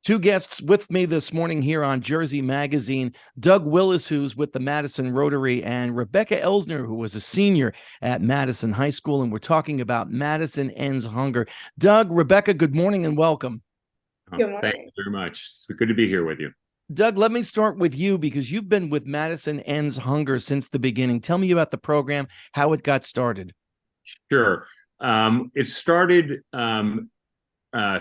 Two guests with me this morning here on Jersey Magazine, Doug Willis, who's with the Madison Rotary, and Rebecca Elsner, who was a senior at Madison High School, and we're talking about Madison Ends Hunger. Doug, Rebecca, good morning and welcome. Good morning. Thank you very much. It's good to be here with you. Doug, let me start with you because you've been with Madison Ends Hunger since the beginning. Tell me about the program, how it got started. Sure. It started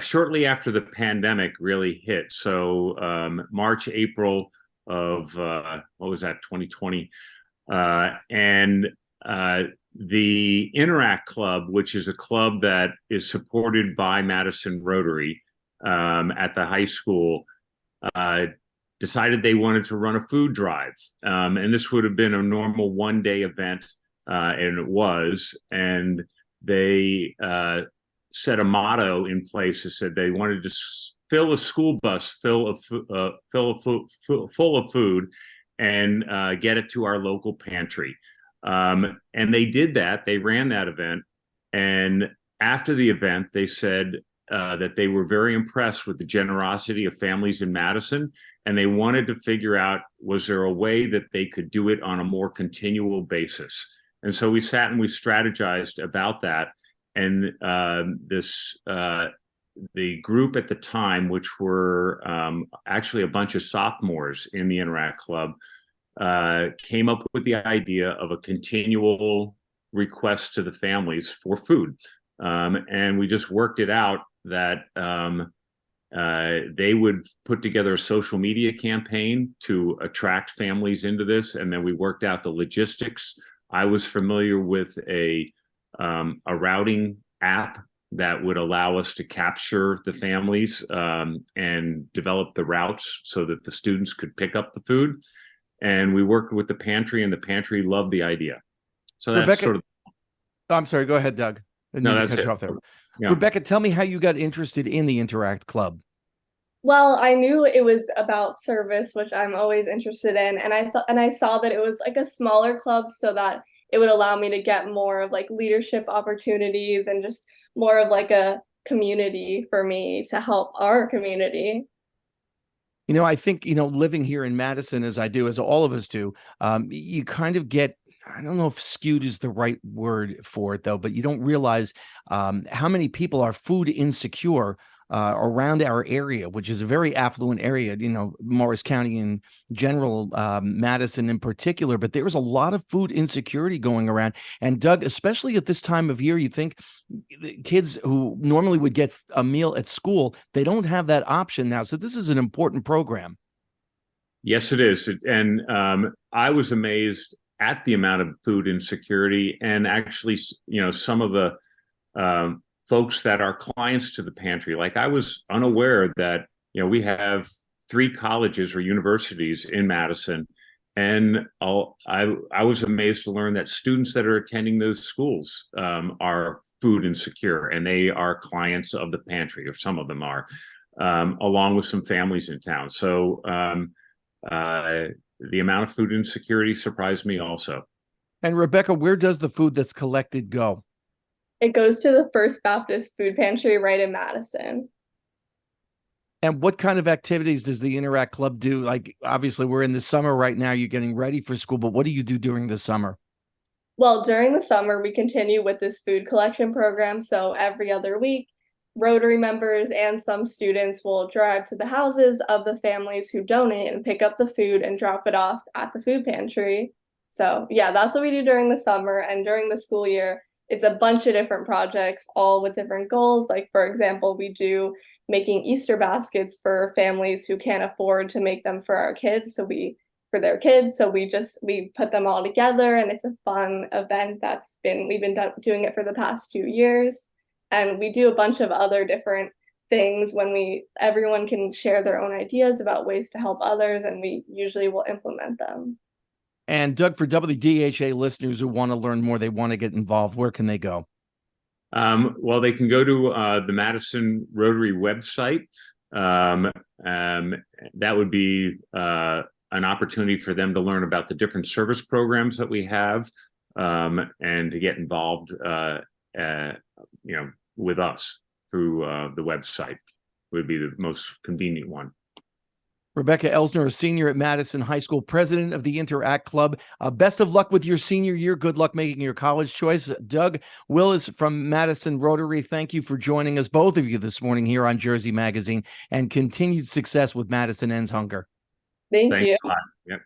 shortly after the pandemic really hit. So March, April of, 2020. The Interact Club, which is a club that is supported by Madison Rotary at the high school, decided they wanted to run a food drive. And this would have been a normal one-day event, and it was. And they set a motto in place that said they wanted to fill a school bus full of food and get it to our local pantry. And they did that. They ran that event. And after the event, they said that they were very impressed with the generosity of families in Madison. And they wanted to figure out, was there a way that they could do it on a more continual basis? And so we sat and we strategized about that. And the group at the time, which were actually a bunch of sophomores in the Interact Club, came up with the idea of a continual request to the families for food. And we just worked it out that they would put together a social media campaign to attract families into this. And then we worked out the logistics. I was familiar with a routing app that would allow us to capture the families and develop the routes so that the students could pick up the food. And we worked with the pantry, and the pantry loved the idea. So that's Rebecca, sort of. I'm sorry, go ahead, Doug. No, that's cut it. you off there. Yeah. Rebecca, tell me how you got interested in the Interact Club. Well, I knew it was about service, which I'm always interested in, and I saw that it was like a smaller club, so that it would allow me to get more of like leadership opportunities and just more of like a community for me to help our community. You know, I think, living here in Madison, as I do, as all of us do, you kind of get, I don't know if skewed is the right word for it, though, but you don't realize how many people are food insecure around our area, which is a very affluent area, Morris County in general, Madison in particular, but there's a lot of food insecurity going around. And Doug, especially at this time of year, you think kids who normally would get a meal at school, they don't have that option now. So this is an important program. Yes, it is. And I was amazed at the amount of food insecurity, and actually, some of the folks that are clients to the pantry. Like, I was unaware that, we have 3 colleges or universities in Madison. And I was amazed to learn that students that are attending those schools are food insecure, and they are clients of the pantry, or some of them are, along with some families in town. So the amount of food insecurity surprised me also. And Rebecca, where does the food that's collected go? It goes to the First Baptist Food Pantry right in Madison. And what kind of activities does the Interact Club do? Like, obviously, we're in the summer right now. You're getting ready for school, but what do you do during the summer? Well, during the summer, we continue with this food collection program. So every other week, Rotary members and some students will drive to the houses of the families who donate and pick up the food and drop it off at the food pantry. So yeah, that's what we do during the summer. And during the school year, it's a bunch of different projects, all with different goals. Like, for example, we do making Easter baskets for families who can't afford to make them for our kids. For their kids. So we put them all together, and it's a fun event we've been doing it for the past 2 years. And we do a bunch of other different things when everyone can share their own ideas about ways to help others, and we usually will implement them. And Doug, for WDHA listeners who want to learn more, they want to get involved, where can they go? Well, they can go to the Madison Rotary website. That would be an opportunity for them to learn about the different service programs that we have, and to get involved, with us through the website. would be the most convenient one. Rebecca Elsner, a senior at Madison High School, president of the Interact Club. Best of luck with your senior year. Good luck making your college choice. Doug Willis from Madison Rotary, thank you for joining us, both of you, this morning here on Jersey Magazine, and continued success with Madison Ends Hunger. Thank Thanks you. a lot. Yep.